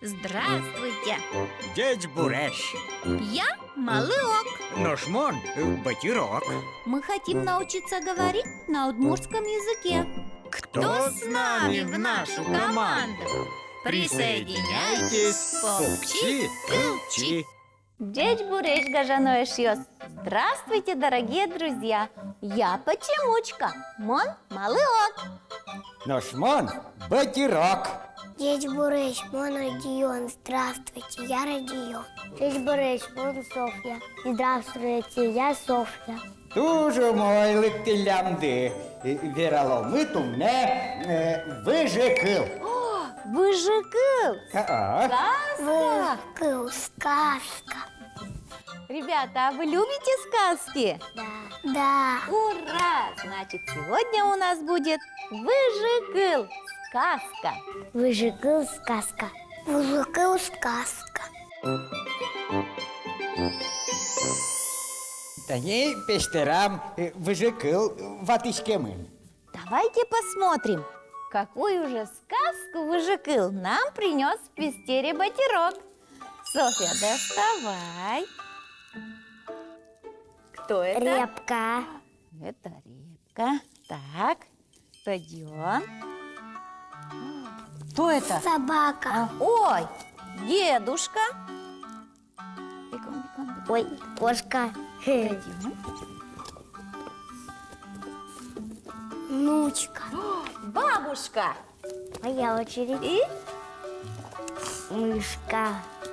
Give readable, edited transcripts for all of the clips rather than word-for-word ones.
Здравствуйте! Дядь Бурещ, Я Малыок. Ношмон, Батирок. Мы хотим научиться говорить на удмуртском языке. Кто с нами в нашу команду? Присоединяйтесь, попчи, пылчи. Дядь Бурещ Гажаноэшьёс. Здравствуйте, дорогие друзья! Я Почемучка, Мон Малыок. Ношмон, Батирок. Дядь Бурещ, мон Родион, здравствуйте, я Родион. Дядь Бурещ, мон Софья, здравствуйте, я Софья. Дуже мой ликтилямди. Віраломи тумне вижикив. Выжигал! А-а. Сказка! Сказка. Ребята, а вы любите сказки? Да. Ура! Значит, сегодня у нас будет выжигал сказка. Выжигал сказка. Выжигал сказка. Тані пештерам вижикив ватишкемин. Давайте посмотрим, какую же сказку выжигал нам принес в пестере Батирок. Софья, доставай. Кто это? Репка. Это репка. Так, Родион. Кто это? Собака. Ой, дедушка. Бегом, бегом, бегом. Ой, кошка. Родион. Внучка. Бабушка. Моя очередь. И? Мышка.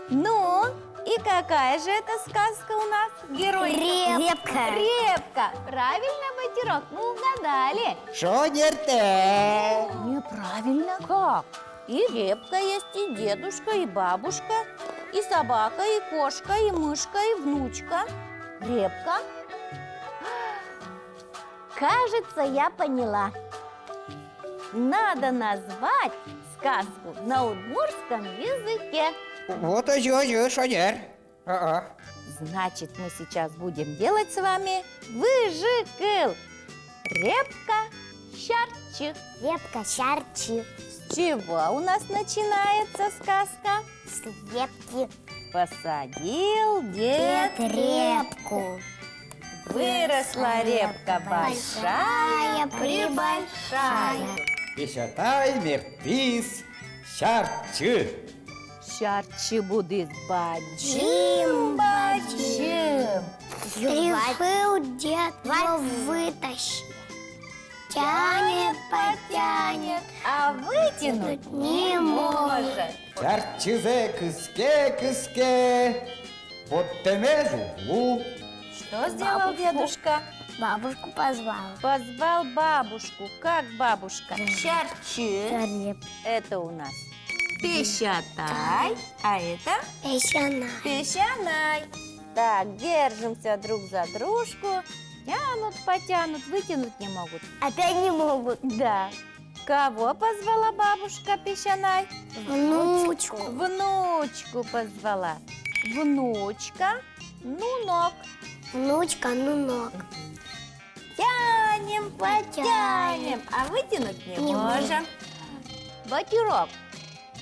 Ну, и какая же это сказка у нас? Герой? Репка. Репка. Правильно, Батирок? Мы угадали. Що нерте? Неправильно. Как? И репка есть, и дедушка, и бабушка, и собака, и кошка, и мышка, и внучка. Репка. Кажется, я поняла. Надо назвать сказку на удмуртском языке. Вот ой-ой-ой, що нер? А-а. Значит, мы сейчас будем делать с вами выжигал. Репка, щарчик. Репка, щарчик. С чего у нас начинается сказка? С репки. Посадил дед репку. Выросла репка большая, прибольшая. Пішатай мертвіс, щарчи. Щарчи будет баджим, Чим, баджим. Решил дед его вытащить. Тянет, потянет, А вытянуть не может. Щарчизе киске, под теме зубу. Что сделал дедушка? бабушку позвал. Позвал бабушку. Как бабушка? Щарчи. Репка. Это у нас пищатай, а это Песчаная. пищанай. Так, держимся друг за дружку. Тянут, потянут, вытянуть не могут. Опять не могут. Да. Кого позвала бабушка пищанай? Внучку. Внучку позвала. Внучка, ну ног. Внучка, ну ног. Тянем, потянем, а вытянуть не Не можем. Батирок,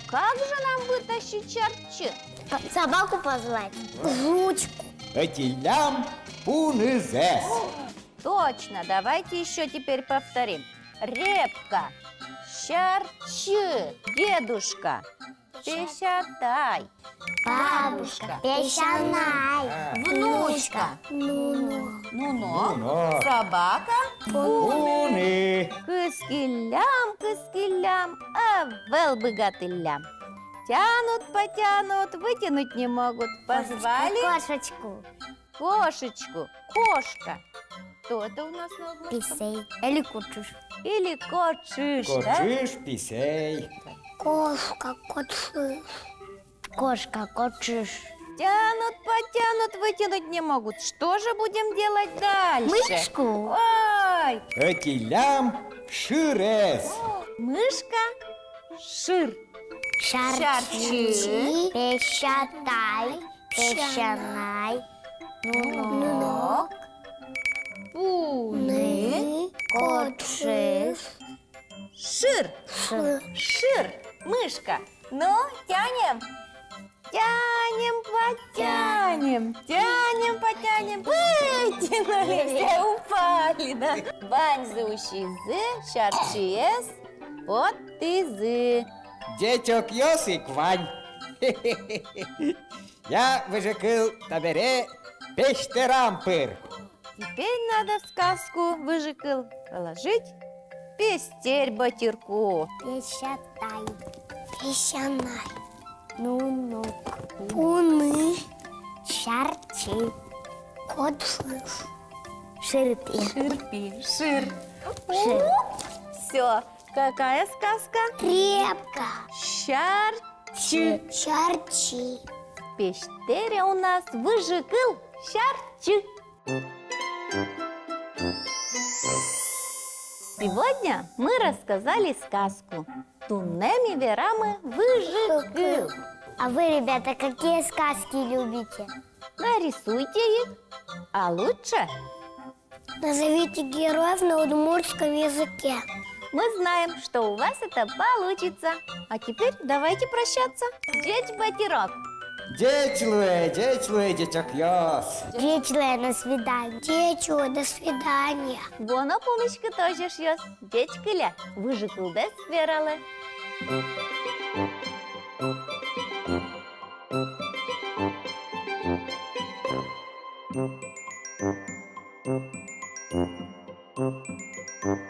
как же нам вытащить чарчи? Собаку позвать. Внучку. Етілям пунизес. Точно, давайте еще теперь повторим. Репка, щарчи, дедушка, пищатай, Бабушка. Песчаная. внучка, Ну ног. ну-но, Ну-но. собака, Пуни. кыскилям, а велбыгатылям. Тянут, потянут, вытянуть не могут. Позвали Кошечку. кошечку, кошка. Кто это у нас на удмуртском? Писей. Или кучуш. Или кочиш, да? Кочиш пісей. Кошка, кочиш. Кошка, кочиш. Тянут, потянут, вытянуть не могут. Что же будем делать дальше? Мышку. Ой, Етілям ширес. мышка, шир. Щарчи. Пещатай. Песчаная. Ну ног. Пуны, Кочиш. шир, Шир. шир, мышка. Ну, тянем. Тянем, потянем. Тянем, потянем. Вытянули, все упали, да? Вань, зущий, шарчиес, вот ты. Дечок Йосик Вань. Я выжикал табере пештерампыр. Теперь надо в сказку выжикал положить пестерь батирку. Пещатай, песчаной, ну-ну, уны, шарчи, кот ширпи. Ширпи, шир. Шир. Все. Какая сказка? Репка, Шарчи. шарчи. Пещтеря у нас выжикал шарчи. Сегодня мы рассказали сказку Туннеми Верамы выжикал. А вы, ребята, какие сказки любите? Нарисуйте их, а лучше Назовите героев на удмуртском языке. мы знаем, что у вас это получится. А теперь давайте прощаться. Деть батирок. Дечлуэ, дечок Йос. Дечле, на свидание. Дечу, до свидания. Воно помичка тоже шьёс. Деть кыля, выжикал дес вералы. Thank you.